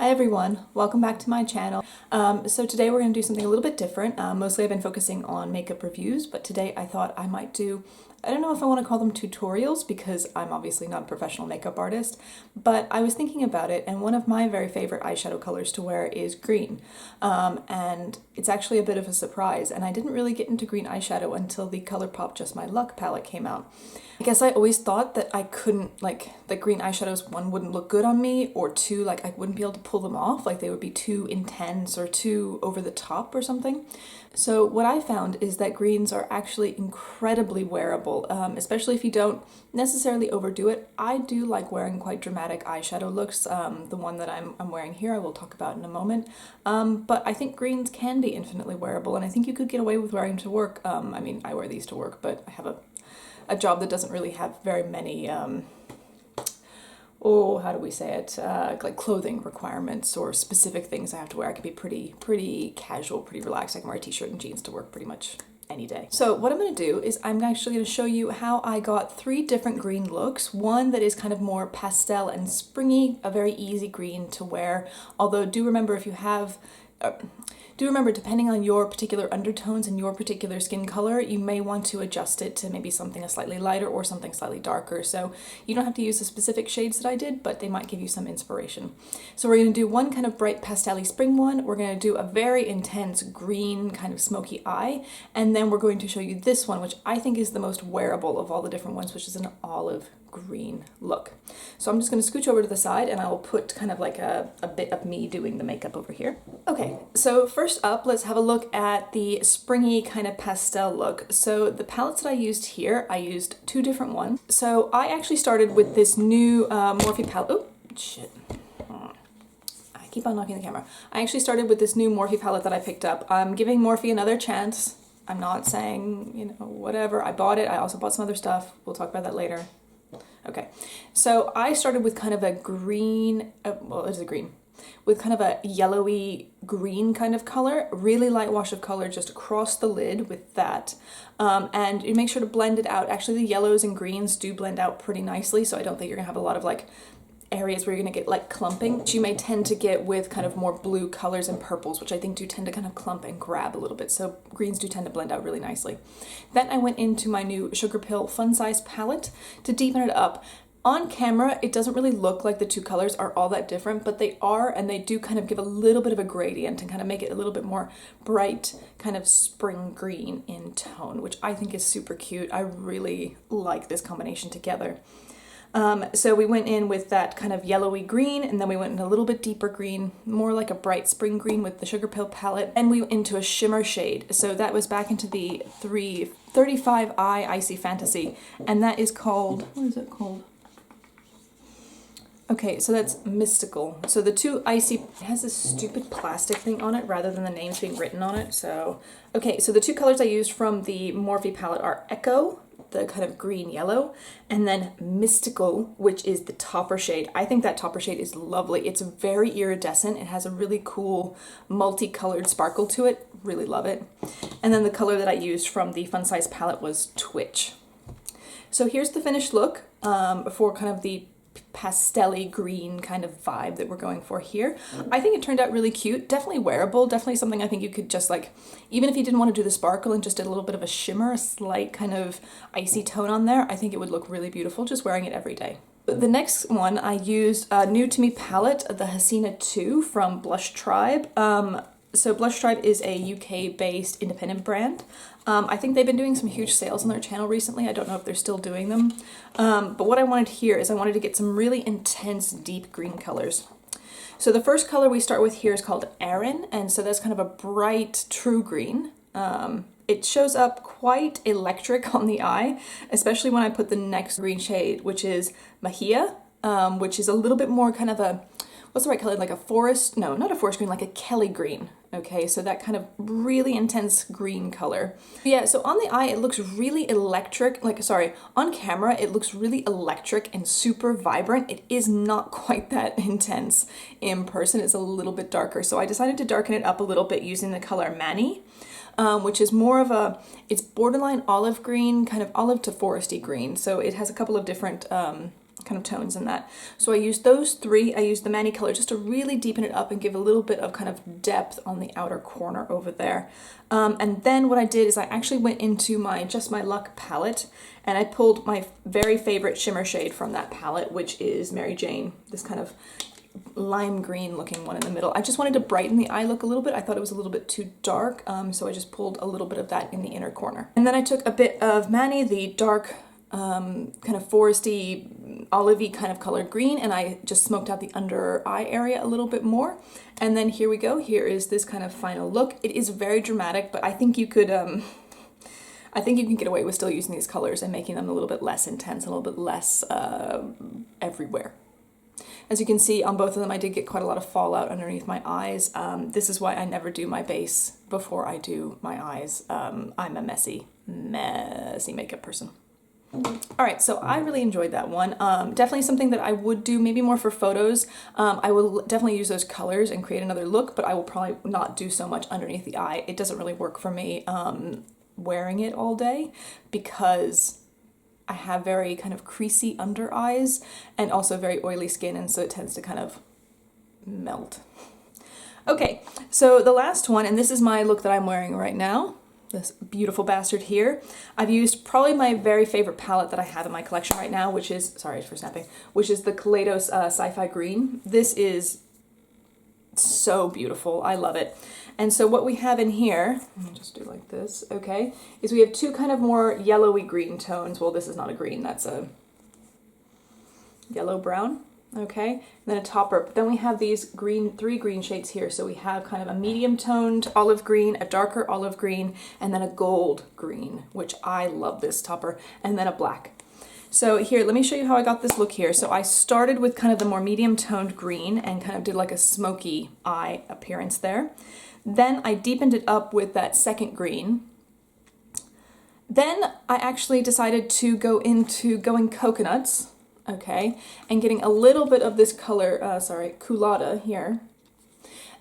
Hi everyone, welcome back to my channel. So today we're going to do something a little bit different. Mostly I've been focusing on makeup reviews, but today I thought I might do, I don't know if I want to call them tutorials because I'm obviously not a professional makeup artist, but I was thinking about it and one of my very favorite eyeshadow colors to wear is green. And it's actually a bit of a surprise, and I didn't really get into green eyeshadow until the Colourpop Just My Luck palette came out. I guess I always thought that I couldn't, that green eyeshadows, one, wouldn't look good on me, or two, I wouldn't be able to pull them off, they would be too intense or too over the top or something. So what I found is that greens are actually incredibly wearable, especially if you don't necessarily overdo it. I do like wearing quite dramatic eyeshadow looks. The one that I'm wearing here I will talk about in a moment. But I think greens can be infinitely wearable, and I think you could get away with wearing them to work. I mean, I wear these to work, but I have a job that doesn't really have very many, how do we say it, like clothing requirements or specific things I have to wear. I can be pretty casual, pretty relaxed. I can wear a t-shirt and jeans to work pretty much any day. So what I'm going to do is I'm actually going to show you how I got 3 different green looks. One that is kind of more pastel and springy, a very easy green to wear, although do remember if you have depending on your particular undertones and your particular skin color, you may want to adjust it to maybe something a slightly lighter or something slightly darker. So you don't have to use the specific shades that I did, but they might give you some inspiration. So we're going to do one kind of bright pastel-y spring one, we're going to do a very intense green kind of smoky eye, and then we're going to show you this one, which I think is the most wearable of all the different ones, which is an olive green look. So I'm just going to scooch over to the side and I'll put kind of like a bit of me doing the makeup over here. Okay, so first up, let's have a look at the springy kind of pastel look. So the palettes that I used here, I used 2 different ones. So I actually started with this new Morphe palette. Oh, shit. I keep on knocking the camera. I actually started with this new Morphe palette that I picked up. I'm giving Morphe another chance. I'm not saying, you know, whatever. I bought it. I also bought some other stuff. We'll talk about that later. Okay, so I started with kind of a green, well, it is a green, with kind of a yellowy green kind of color, really light wash of color just across the lid with that. And you make sure to blend it out. Actually, the yellows and greens do blend out pretty nicely, so I don't think you're gonna have a lot of areas where you're gonna get clumping, which you may tend to get with kind of more blue colors and purples, which I think do tend to kind of clump and grab a little bit. So greens do tend to blend out really nicely. Then I went into my new SugarPill Fun Size palette to deepen it up. On camera, it doesn't really look like the 2 colors are all that different, but they are, and they do kind of give a little bit of a gradient and kind of make it a little bit more bright, kind of spring green in tone, which I think is super cute. I really like this combination together. So we went in with that kind of yellowy green, and then we went in a little bit deeper green, more like a bright spring green with the SugarPill palette, and we went into a shimmer shade. So that was back into the 35i Icy Fantasy, and that is called, what is it called? Okay, so that's Mystical. So the 2 icy, it has this stupid plastic thing on it rather than the names being written on it. So, okay, so the 2 colors I used from the Morphe palette are Echo, the kind of green yellow, and then Mystical, which is the topper shade. I think that topper shade is lovely. It's very iridescent. It has a really cool multicolored sparkle to it. Really love it. And then the color that I used from the Fun Size palette was Twitch. So here's the finished look for kind of the pastel-y green kind of vibe that we're going for here. I think it turned out really cute, definitely wearable, definitely something I think you could just even if you didn't want to do the sparkle and just did a little bit of a shimmer, a slight kind of icy tone on there, I think it would look really beautiful just wearing it every day. The next one I used a new to me palette, the Hasina 2 from Blush Tribe. So Blush Tribe is a UK-based independent brand. I think they've been doing some huge sales on their channel recently. I don't know if they're still doing them. But what I wanted here is I wanted to get some really intense, deep green colors. So the first color we start with here is called Erin, and so that's kind of a bright, true green. It shows up quite electric on the eye, especially when I put the next green shade, which is Mahia, which is a little bit more kind of a, what's the right color? Like a forest, no, not a forest green, like a Kelly green. Okay, so that kind of really intense green color. Yeah, so on the eye, it looks really electric, on camera, it looks really electric and super vibrant. It is not quite that intense in person. It's a little bit darker. So I decided to darken it up a little bit using the color Manii, which is more of it's borderline olive green, kind of olive to foresty green. So it has a couple of different kind of tones in that. So I used those three. I used the Manii color just to really deepen it up and give a little bit of kind of depth on the outer corner over there. And then what I did is I actually went into my Just My Luck palette and I pulled my very favorite shimmer shade from that palette, which is Mary Jane, this kind of lime green looking one in the middle. I just wanted to brighten the eye look a little bit. I thought it was a little bit too dark, so I just pulled a little bit of that in the inner corner. And then I took a bit of Manii, the dark kind of foresty, olivey kind of colored green, and I just smoked out the under eye area a little bit more. And then here we go. Here is this kind of final look. It is very dramatic, but I think you could, I think you can get away with still using these colors and making them a little bit less intense, a little bit less everywhere. As you can see on both of them, I did get quite a lot of fallout underneath my eyes. This is why I never do my base before I do my eyes. I'm a messy makeup person. All right, so I really enjoyed that one. Definitely something that I would do maybe more for photos. I will definitely use those colors and create another look, but I will probably not do so much underneath the eye. It doesn't really work for me wearing it all day because I have very kind of creasy under eyes and also very oily skin, and so it tends to kind of melt. Okay, so the last one, and this is my look that I'm wearing right now, this beautiful bastard here. I've used probably my very favorite palette that I have in my collection right now, which is, sorry for snapping, which is the Kaleidos Sci-Fi Green. This is so beautiful. I love it. And so what we have in here, let me just do like this, okay, is we have two kind of more yellowy green tones. Well, this is not a green, that's a yellow brown, okay, and then a topper. But then we have these three green shades here. So we have kind of a medium toned olive green, a darker olive green, and then a gold green, which I love this topper, and then a black. So here, let me show you how I got this look here. So I started with kind of the more medium toned green and kind of did like a smoky eye appearance there. Then I deepened it up with that second green. Then I actually decided to go into Going Coconuts, okay, and getting a little bit of this color, Coolada here,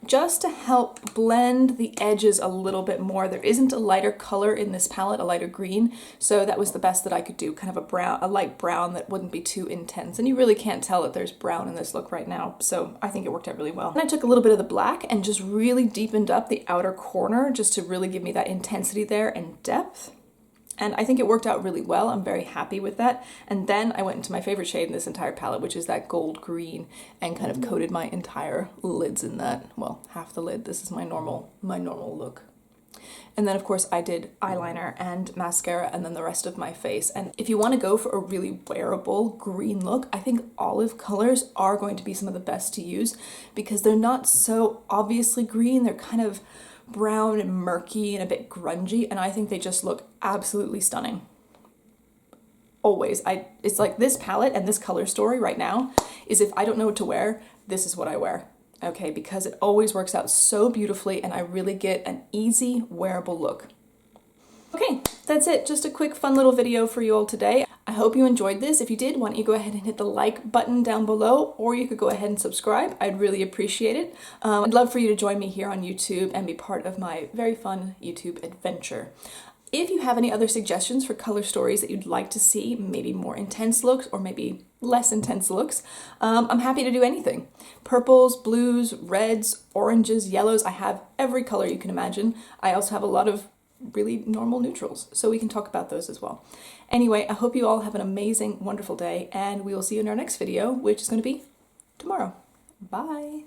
just to help blend the edges a little bit more. There isn't a lighter color in this palette, a lighter green, so that was the best that I could do, kind of a light brown that wouldn't be too intense. And you really can't tell that there's brown in this look right now, so I think it worked out really well. And I took a little bit of the black and just really deepened up the outer corner just to really give me that intensity there and depth. And I think it worked out really well. I'm very happy with that. And then I went into my favorite shade in this entire palette, which is that gold green, and kind of coated my entire lids in that. Well, half the lid. This is my normal look. And then of course I did eyeliner and mascara and then the rest of my face. And if you want to go for a really wearable green look, I think olive colors are going to be some of the best to use because they're not so obviously green. They're kind of brown and murky and a bit grungy, and I think they just look absolutely stunning. Always. It's like this palette and this color story right now is if I don't know what to wear, this is what I wear. Okay, because it always works out so beautifully and I really get an easy wearable look. Okay, that's it. Just a quick fun little video for you all today. I hope you enjoyed this. If you did, why don't you go ahead and hit the like button down below, or you could go ahead and subscribe. I'd really appreciate it. I'd love for you to join me here on YouTube and be part of my very fun YouTube adventure. If you have any other suggestions for color stories that you'd like to see, maybe more intense looks or maybe less intense looks, I'm happy to do anything. Purples, blues, reds, oranges, yellows, I have every color you can imagine. I also have a lot of really normal neutrals, so we can talk about those as well. Anyway, I hope you all have an amazing, wonderful day, and we will see you in our next video, which is going to be tomorrow. Bye!